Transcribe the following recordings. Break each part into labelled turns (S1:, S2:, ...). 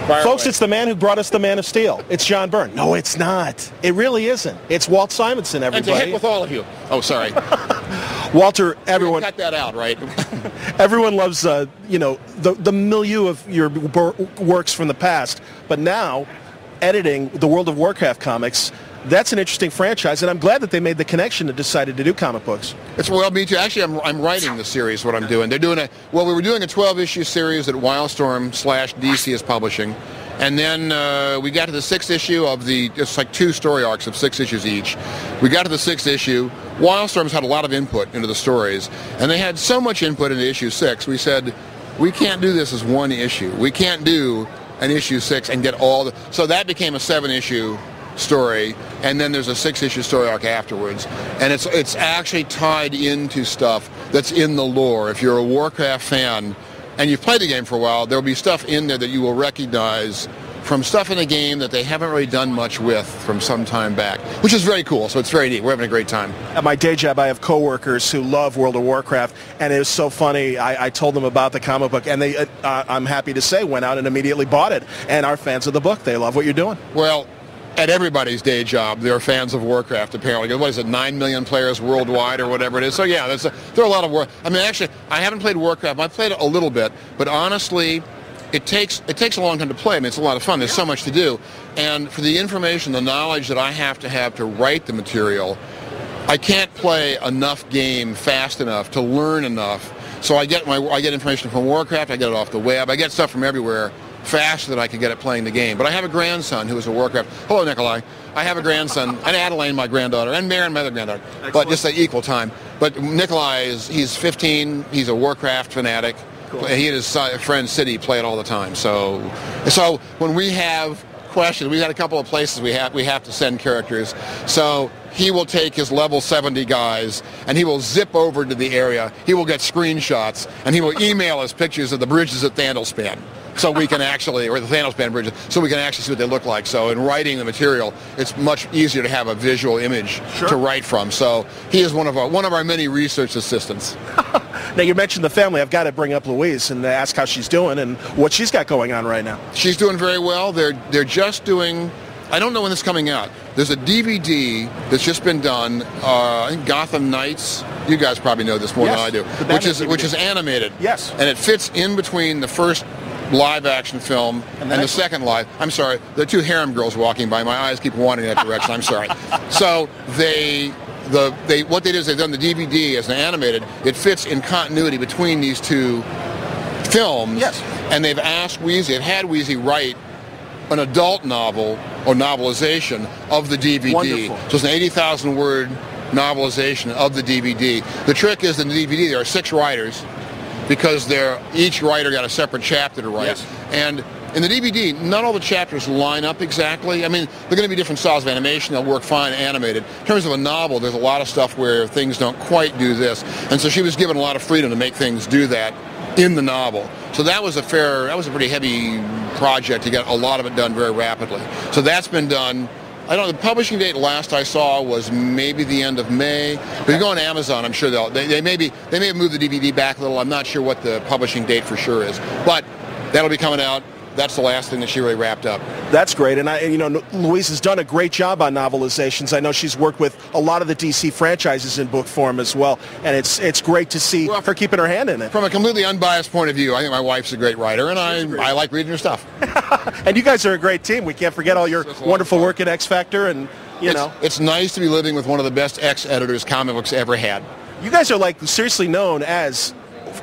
S1: Folks,
S2: away.
S1: it's the man who brought us the Man of Steel. It's John Byrne. No, it's not. It really isn't. It's Walt Simonson, everybody.
S2: And to heck with all of you. Oh, sorry.
S1: Walter, everyone...
S2: Cut that out, right?
S1: Everyone loves, you know, the milieu of your works from the past. But now, editing the World of Warcraft comics, that's an interesting franchise, and I'm glad that they made the connection and decided to do comic books.
S2: Well, me too. Actually, I'm writing the series, what I'm doing. They're doing we were doing a 12-issue series that Wildstorm/DC is publishing, and then we got to the 6th issue of it's like 2 story arcs of 6 issues each. We got to the 6th issue. Wildstorm's had a lot of input into the stories, and they had so much input into issue 6, we said, we can't do this as one issue. We can't do an issue 6 and get all the... So that became a 7-issue story, and then there's a 6-issue story arc afterwards, and it's actually tied into stuff that's in the lore. If you're a Warcraft fan and you've played the game for a while, there'll be stuff in there that you will recognize from stuff in the game that they haven't really done much with from some time back, which is very cool. So it's very neat. We're having a great time.
S1: At my day job, I have coworkers who love World of Warcraft, and it was so funny. I told them about the comic book, and they, I'm happy to say, went out and immediately bought it, and are fans of the book. They love what you're doing.
S2: Well, at everybody's day job, they're fans of Warcraft, apparently. What is it, 9 million players worldwide or whatever it is? So, yeah, there are a lot of I mean, actually, I haven't played Warcraft. I've played it a little bit, but honestly, it takes a long time to play. I mean, it's a lot of fun. There's so much to do. And for the information, the knowledge that I have to write the material, I can't play enough game fast enough to learn enough. So I get information from Warcraft, I get it off the web, I get stuff from everywhere faster than I can get it playing the game. But I have a grandson who is a Warcraft. Hello, Nikolai. I have a grandson, and Adeline, my granddaughter, and Maren, my other granddaughter. Excellent. But just at equal time. But Nikolai he's 15. He's a Warcraft fanatic. Cool. He and his friend City play it all the time. So when we have questions, we've got a couple of places we have to send characters. So he will take his level 70 guys and he will zip over to the area. He will get screenshots and he will email us pictures of the bridges at Thandlespan. So we can actually, or the Thandlespan bridges, so we can actually see what they look like. So in writing the material, it's much easier to have a visual image to write from. So he is one of our many research assistants.
S1: Now, you mentioned the family. I've got to bring up Louise and ask how she's doing and what she's got going on right now.
S2: She's doing very well. They're just doing, I don't know when this is coming out. There's a DVD that's just been done, I think Gotham Knights. You guys probably know this more than I do. Which is animated.
S1: Yes.
S2: And it fits in between the first live-action film and the second live. I'm sorry, there are 2 harem girls walking by. My eyes keep wandering in that direction. I'm sorry. So what they did is they've done the DVD as an animated. It fits in continuity between these 2 films.
S1: Yes.
S2: And they've asked Wheezy, had Wheezy write an adult novel or novelization of the DVD.
S1: Wonderful.
S2: So it's an 80,000 word novelization of the DVD. The trick is in the DVD there are 6 writers, because each writer got a separate chapter to write.
S1: Yes.
S2: And in the DVD, not all the chapters line up exactly. I mean, they're going to be different styles of animation. They'll work fine animated. In terms of a novel, there's a lot of stuff where things don't quite do this. And so she was given a lot of freedom to make things do that in the novel. So that was a pretty heavy project to get a lot of it done very rapidly. So that's been done. I don't know, the publishing date last I saw was maybe the end of May. But you go on Amazon, I'm sure they may have moved the DVD back a little. I'm not sure what the publishing date for sure is. But that'll be coming out. That's the last thing that she really wrapped up.
S1: That's great, and Louise has done a great job on novelizations. I know she's worked with a lot of the DC franchises in book form as well, and it's great to see her keeping her hand in it.
S2: From a completely unbiased point of view, I think my wife's a great writer, and I like reading her stuff.
S1: And you guys are a great team. We can't forget all your wonderful work at X Factor, and
S2: it's nice to be living with one of the best ex-editors comic books ever had.
S1: You guys are seriously known as,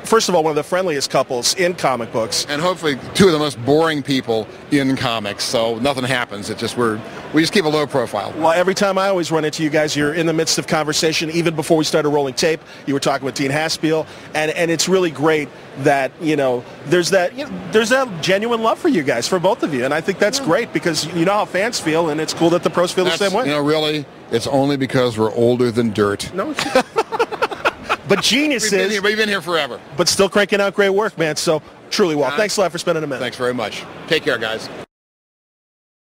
S1: first of all, one of the friendliest couples in comic books.
S2: And hopefully 2 of the most boring people in comics, so nothing happens. It's just we just keep a low profile.
S1: Well, every time I always run into you guys, you're in the midst of conversation. Even before we started rolling tape, you were talking with Dean Haspiel, and it's really great that, there's that genuine love for you guys, for both of you, and I think that's great because you know how fans feel, and it's cool that the pros feel the same way.
S2: Really, it's only because we're older than dirt.
S1: No, but geniuses.
S2: We've been here forever.
S1: But still cranking out great work, man. So, truly, Walt, thanks a lot for spending a minute.
S2: Thanks very much. Take care, guys.